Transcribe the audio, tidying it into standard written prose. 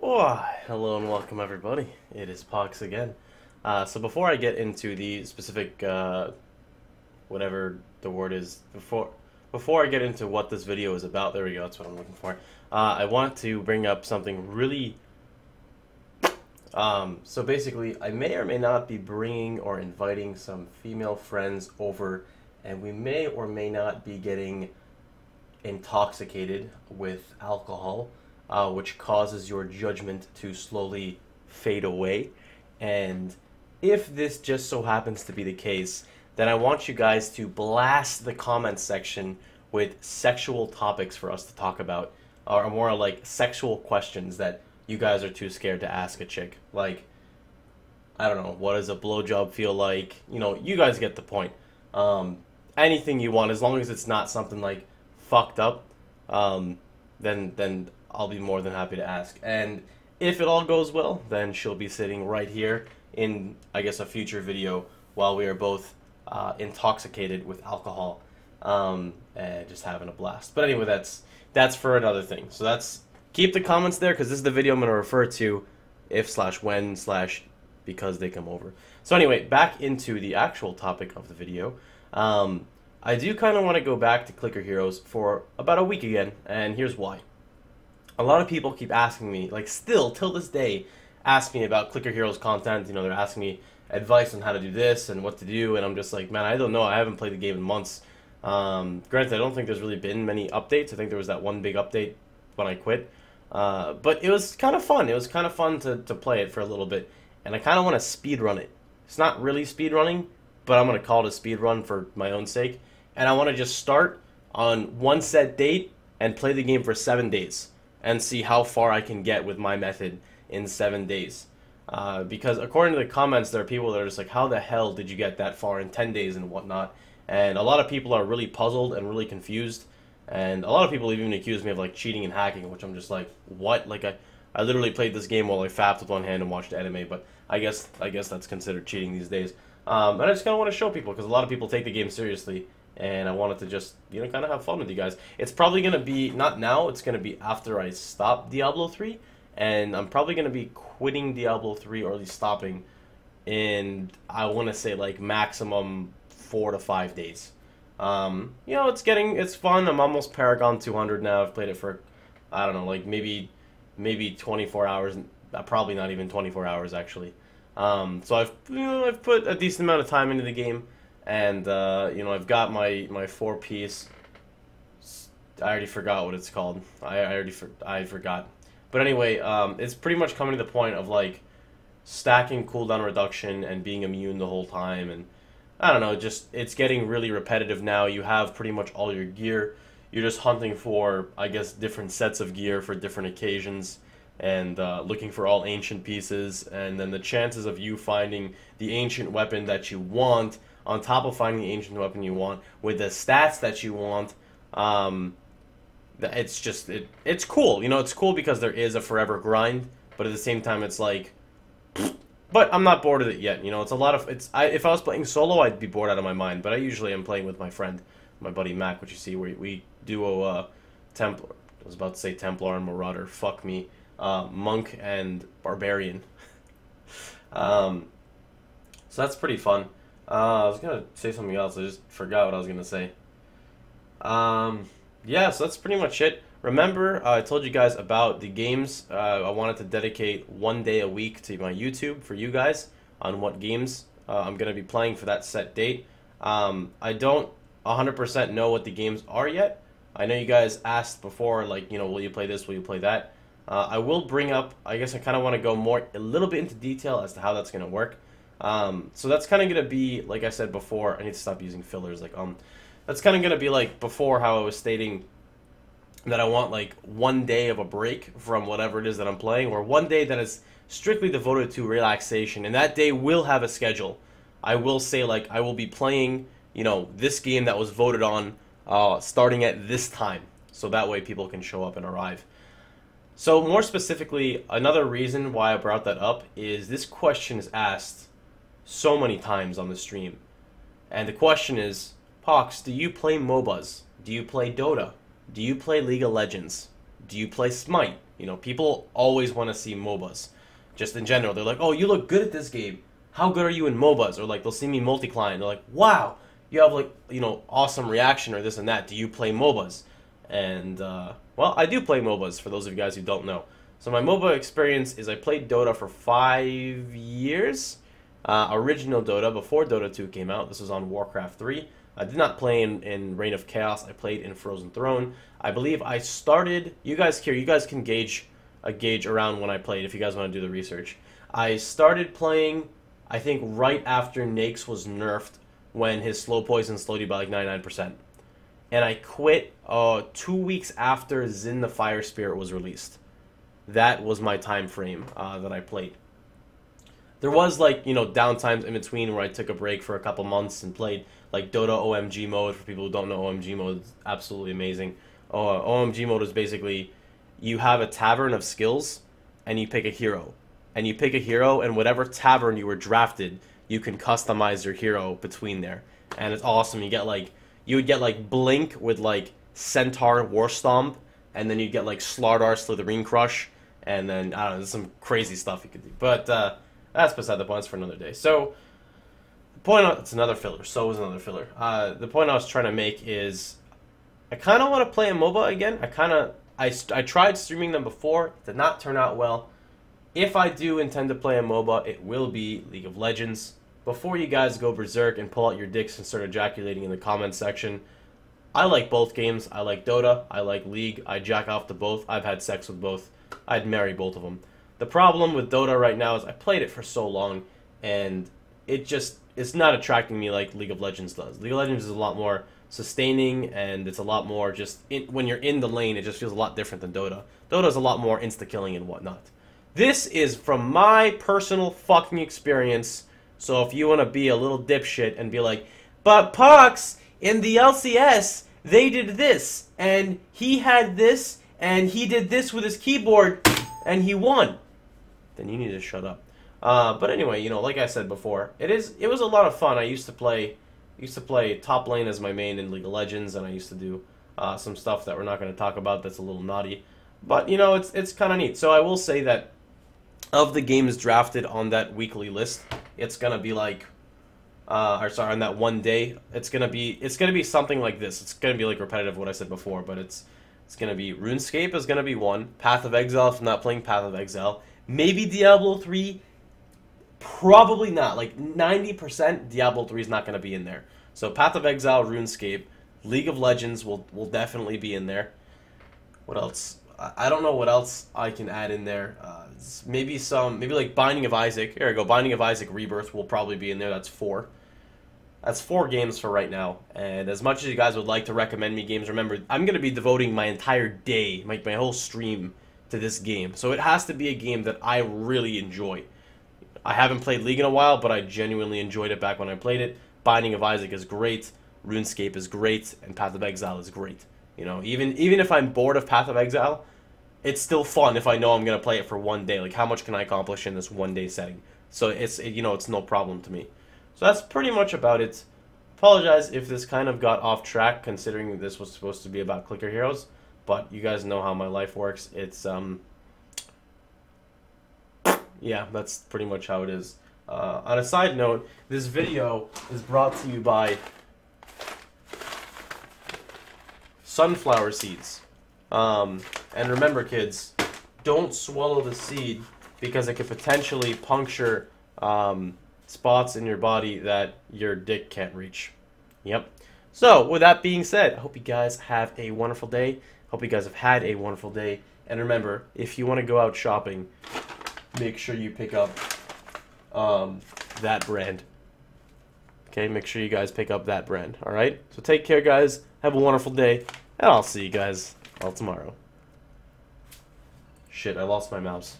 Oh, hello and welcome everybody. It is Pohx again. So before I get into the specific, whatever the word is, before I get into what this video is about, there we go, that's what I'm looking for. I want to bring up something really, so basically I may or may not be bringing or inviting some female friends over, and we may or may not be getting intoxicated with alcohol, which causes your judgment to slowly fade away. And if this just so happens to be the case, then I want you guys to blast the comment section with sexual topics for us to talk about, or more like sexual questions that you guys are too scared to ask a chick. Like, I don't know, what does a blowjob feel like? You know, you guys get the point. Anything you want, as long as it's not something like fucked up, then I'll be more than happy to ask. And if it all goes well, then she'll be sitting right here in, I guess, a future video while we are both intoxicated with alcohol, and just having a blast. But anyway, that's for another thing. So that's, keep the comments there, because this is the video I'm going to refer to if/when/because they come over. So anyway, back into the actual topic of the video. I do kind of want to go back to Clicker Heroes for about a week again, and here's why. A lot of people keep asking me, like still till this day, ask me about Clicker Heroes content. You know, they're asking me advice on how to do this and what to do, and I'm just like, man, I don't know. I haven't played the game in months. Granted, I don't think there's really been many updates. I think there was that one big update when I quit. But it was kind of fun. It was kind of fun to play it for a little bit, and I kind of want to speed run it. It's not really speed running, but I'm going to call it a speed run for my own sake. And I want to just start on one set date and play the game for 7 days and see how far I can get with my method in 7 days. Because according to the comments, there are people that are just like, how the hell did you get that far in 10 days and whatnot? And a lot of people are really puzzled and really confused. And a lot of people even accuse me of like cheating and hacking, which I'm just like, what? Like I literally played this game while I fapped with one hand and watched anime, but I guess that's considered cheating these days. And I just kind of want to show people, because a lot of people take the game seriously, and I wanted to just, you know, kind of have fun with you guys. It's probably going to be, not now, it's going to be after I stop Diablo 3, and I'm probably going to be quitting Diablo 3, or at least stopping, in, I want to say, like, maximum 4 to 5 days. You know, it's fun. I'm almost Paragon 200 now. I've played it for, I don't know, like, maybe 24 hours, probably not even 24 hours, actually. So I've put a decent amount of time into the game. And, you know, I've got my 4-piece, I already forgot what it's called. I forgot. But anyway, it's pretty much coming to the point of, like, stacking cooldown reduction and being immune the whole time. And, I don't know, just, it's getting really repetitive now. You have pretty much all your gear. You're just hunting for, I guess, different sets of gear for different occasions. And looking for all ancient pieces. And then the chances of you finding the ancient weapon that you want, on top of finding the ancient weapon you want, with the stats that you want, it's just, it's cool. You know, it's cool because there is a forever grind, but at the same time, it's like, but I'm not bored of it yet. You know, it's a lot of, if I was playing solo, I'd be bored out of my mind, but I usually am playing with my friend, my buddy Mac, which you see, we duo Templar, I was about to say Templar and Marauder, fuck me, Monk and Barbarian. So that's pretty fun. I was going to say something else. I just forgot what I was going to say. Yeah, so that's pretty much it. Remember, I told you guys about the games. I wanted to dedicate 1 day a week to my YouTube for you guys on what games I'm going to be playing for that set date. I don't 100% know what the games are yet. I know you guys asked before, like, you know, will you play this, will you play that? I will bring up, I guess I kind of want to go a little bit into detail as to how that's going to work. So that's kind of going to be, like I said before, I need to stop using fillers, like, that's kind of going to be like before how I was stating that I want like 1 day of a break from whatever it is that I'm playing, or 1 day that is strictly devoted to relaxation, and that day will have a schedule. I will say, like, I will be playing, you know, this game that was voted on, starting at this time, so that way people can show up and arrive. So more specifically, another reason why I brought that up is this question is asked so many times on the stream. And the question is, Pohx, do you play MOBAs? Do you play Dota? Do you play League of Legends? Do you play Smite? You know, people always want to see MOBAs. Just in general, they're like, oh, you look good at this game. How good are you in MOBAs? Or like, they'll see me multi-client. They're like, wow, you have like, you know, awesome reaction or this and that. Do you play MOBAs? And, well, I do play MOBAs, for those of you guys who don't know. So my MOBA experience is I played Dota for 5 years. Original Dota, before Dota 2 came out. This was on Warcraft 3. I did not play in Reign of Chaos. I played in Frozen Throne. I believe I started... You guys can gauge around when I played if you guys want to do the research. I started playing, I think, right after Nake's was nerfed when his slow poison slowed you by like 99%. And I quit 2 weeks after Zin the Fire Spirit was released. That was my time frame that I played. There was, like, you know, downtimes in between where I took a break for a couple months and played, like, Dota OMG mode. For people who don't know, OMG mode is absolutely amazing. OMG mode is basically, you have a tavern of skills, and you pick a hero. And you pick a hero, and whatever tavern you were drafted, you can customize your hero between there. And it's awesome. You would get, like, Blink with, like, Centaur War Stomp, and then you'd get, like, Slardar Slitherine Crush, and then, I don't know, there's some crazy stuff you could do. But, that's beside the point. It's for another day. So, the point, it's another filler. So is another filler. The point I was trying to make is, I kind of want to play a MOBA again. I tried streaming them before. It did not turn out well. If I do intend to play a MOBA, it will be League of Legends. Before you guys go berserk and pull out your dicks and start ejaculating in the comments section, I like both games. I like Dota. I like League. I jack off to both. I've had sex with both. I'd marry both of them. The problem with Dota right now is I played it for so long, and it's not attracting me like League of Legends does. League of Legends is a lot more sustaining, and it's a lot more just, when you're in the lane, it just feels a lot different than Dota. Dota's a lot more insta-killing and whatnot. This is from my personal fucking experience, so if you want to be a little dipshit and be like, but Pohx, in the LCS, they did this, and he had this, and he did this with his keyboard, and he won, then you need to shut up. But anyway, you know, like I said before, it was a lot of fun. I used to play top lane as my main in League of Legends, and I used to do some stuff that we're not going to talk about that's a little naughty. But, you know, it's kind of neat. So I will say that of the games drafted on that weekly list, it's going to be like, on that one day, it's going to be something like this. It's going to be like repetitive what I said before, but it's going to be RuneScape is going to be one. Path of Exile, if I'm not playing Path of Exile. Maybe Diablo 3. Probably not. Like 90% Diablo 3 is not going to be in there. So Path of Exile, RuneScape, League of Legends will definitely be in there. What else? I don't know what else I can add in there. Maybe like Binding of Isaac. Here we go. Binding of Isaac Rebirth will probably be in there. That's 4. That's 4 games for right now. And as much as you guys would like to recommend me games, remember, I'm going to be devoting my entire day, my whole stream, to this game. So it has to be a game that I really enjoy. I haven't played League in a while, but I genuinely enjoyed it back when I played it. Binding of Isaac is great, RuneScape is great, and Path of Exile is great. You know, even if I'm bored of Path of Exile, it's still fun if I know I'm gonna play it for one day. Like, how much can I accomplish in this one day setting? So it's no problem to me. So that's pretty much about it. Apologize if this kind of got off track, considering this was supposed to be about clicker heroes. But you guys know how my life works. It's yeah, that's pretty much how it is. On a side note, this video is brought to you by sunflower seeds. And remember, kids, don't swallow the seed because it could potentially puncture spots in your body that your dick can't reach. Yep. So, with that being said, I hope you guys have a wonderful day. Hope you guys have had a wonderful day. And remember, if you want to go out shopping, make sure you pick up that brand. Okay, make sure you guys pick up that brand. Alright? So take care, guys. Have a wonderful day. And I'll see you guys all tomorrow. Shit, I lost my mouse.